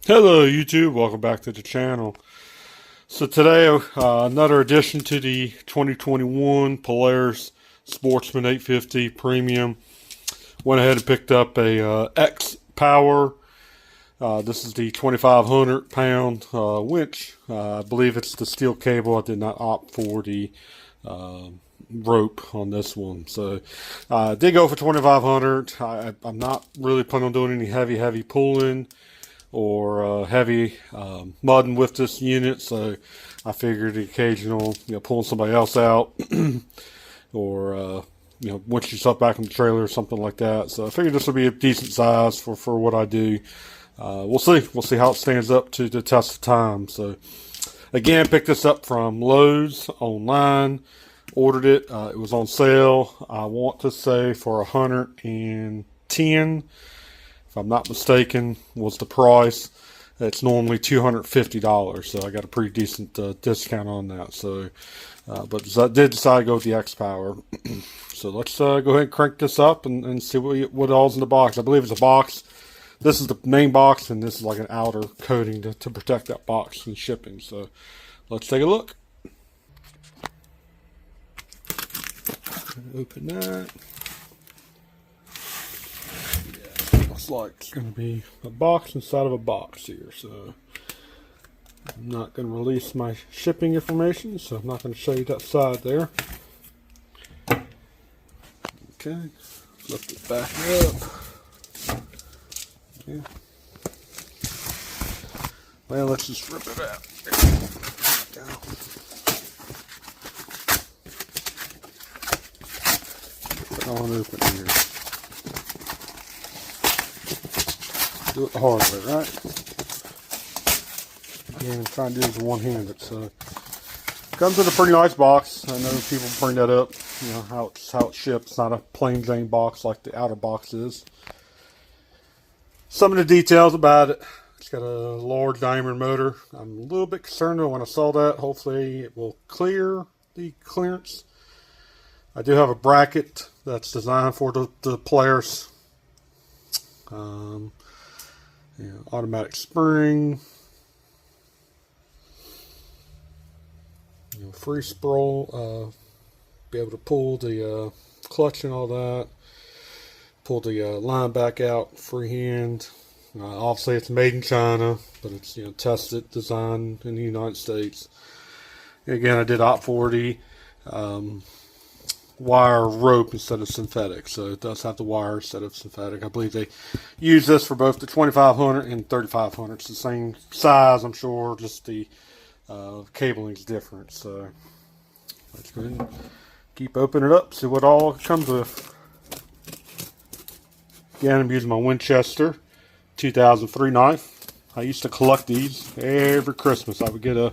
Hello YouTube, welcome back to the channel. So today, another addition to the 2021 Polaris Sportsman 850 Premium. Went ahead and picked up a Xpower. This is the 2,500 pound winch. I believe it's the steel cable. I did not opt for the rope on this one. So I did go for 2,500. I'm not really planning on doing any heavy pulling or heavy mudding with this unit, so I figured the occasional, pulling somebody else out or winch yourself back in the trailer or something like that. So I figured this would be a decent size for what I do. We'll see how it stands up to the test of time. So again, picked this up from Lowe's online, ordered it. It was on sale, I want to say for $110, if I'm not mistaken, was the price. It's normally $250, so I got a pretty decent discount on that. So, but I did decide to go with the Xpower. So let's go ahead and crank this up and see what all's in the box. I believe it's a box. This is the main box, and this is like an outer coating to protect that box from shipping. So let's take a look. Open that. Looks like it's going to be a box inside of a box here. So I'm not going to release my shipping information, so I'm not going to show you that side there. Okay, lift it back up. Okay. Well, let's just rip it out. There we go. Put it on open here. Do it the hard way, right? Again, trying to do this one-handed. So comes in a pretty nice box. I know people bring that up. You know how it ships. It's not a plain Jane box like the outer box is. Some of the details about it. It's got a large diameter motor. I'm a little bit concerned though when I saw that. Hopefully it will clear the clearance. I do have a bracket that's designed for the Polaris. Automatic spring, free sprawl, be able to pull the clutch and all that, pull the line back out freehand. Obviously it's made in China, but it's tested, designed in the United States. Again, I did opt for the wire rope instead of synthetic, so it does have the wire instead of synthetic. I believe they use this for both the 2,500 and 3,500. It's the same size, I'm sure, just the cabling is different. So let's go ahead and keep opening it up, see what all it comes with. Again, I'm using my Winchester 2003 knife. I used to collect these every Christmas. I would get a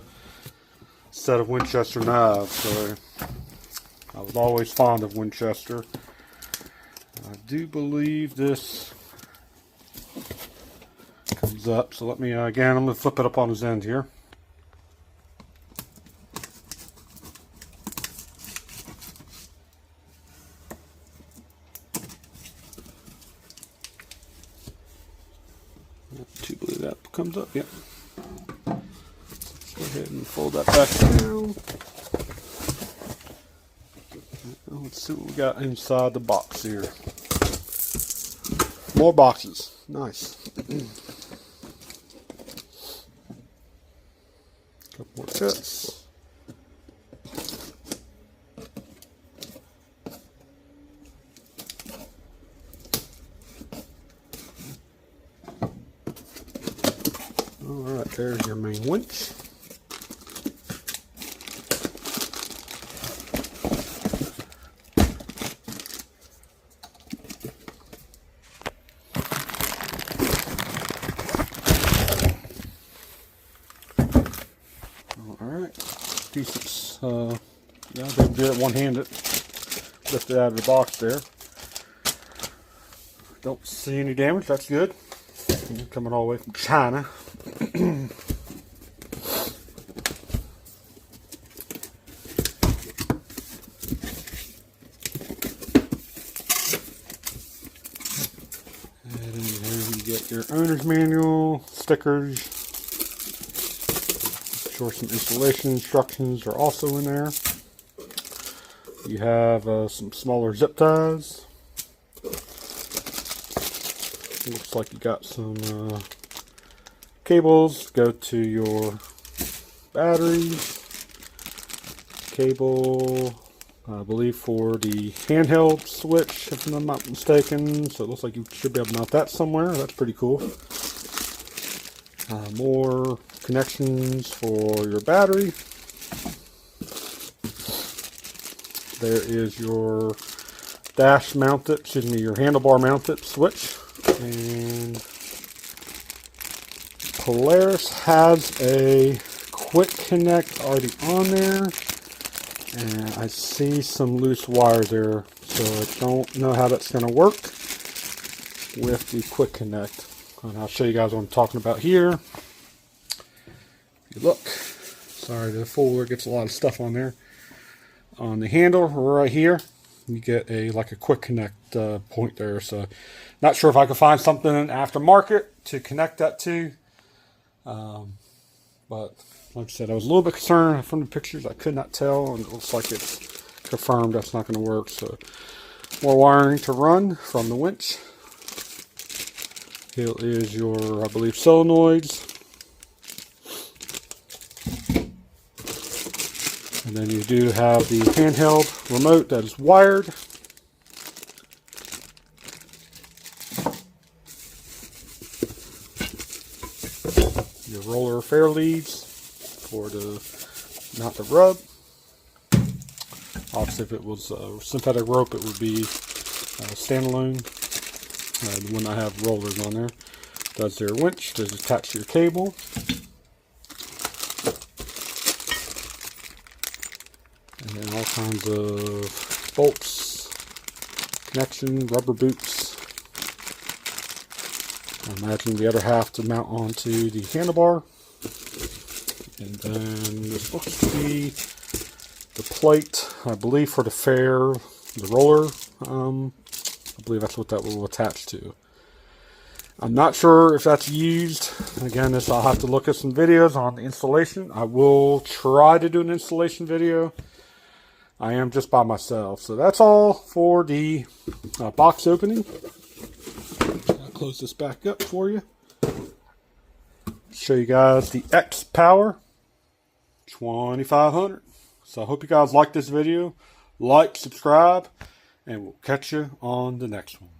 set of Winchester knives, so I was always fond of Winchester. I do believe this comes up, so let me, again, I'm going to flip it up on his end here. I do believe that comes up, yep. Let's go ahead and fold that back down. Let's see what we got inside the box here. More boxes. Nice. Couple more cuts. Alright, there's your main winch. Alright, decent, yeah, they did it one-handed, lift it out of the box there. Don't see any damage, that's good. Coming all the way from China. And there we get your owner's manual, stickers. Sure, some installation instructions are also in there. You have some smaller zip ties. Looks like you got some cables. Go to your batteries. Cable, I believe, for the handheld switch, if I'm not mistaken. So it looks like you should be able to mount that somewhere. That's pretty cool. More connections for your battery. There is your dash mounted, excuse me, your handlebar mounted switch. And Polaris has a quick connect already on there. And I see some loose wires there, so I don't know how that's going to work with the quick connect. And I'll show you guys what I'm talking about here. If you look, sorry, the folder gets a lot of stuff on there. On the handle right here, you get like a quick connect point there. So not sure if I can find something aftermarket to connect that to. But like I said, I was a little bit concerned from the pictures. I could not tell, and it looks like it's confirmed that's not going to work. So more wiring to run from the winch. Here is your, I believe, solenoids. And then you do have the handheld remote that is wired. Your roller fair leads for the mount the rub. Obviously, if it was synthetic rope, it would be standalone. The one I have rollers on there. Does their winch, does attach to your cable. And then all kinds of bolts, connection, rubber boots. I imagine the other half to mount onto the handlebar. And then this looks to be the plate, I believe, for the fair, the roller. I believe that's what that will attach to. I'm not sure if that's used. Again, I'll have to look at some videos on the installation. I will try to do an installation video. I am just by myself. So that's all for the box opening. I'll close this back up for you. Show you guys the Xpower 2500. So I hope you guys like this video. Like, subscribe, and we'll catch you on the next one.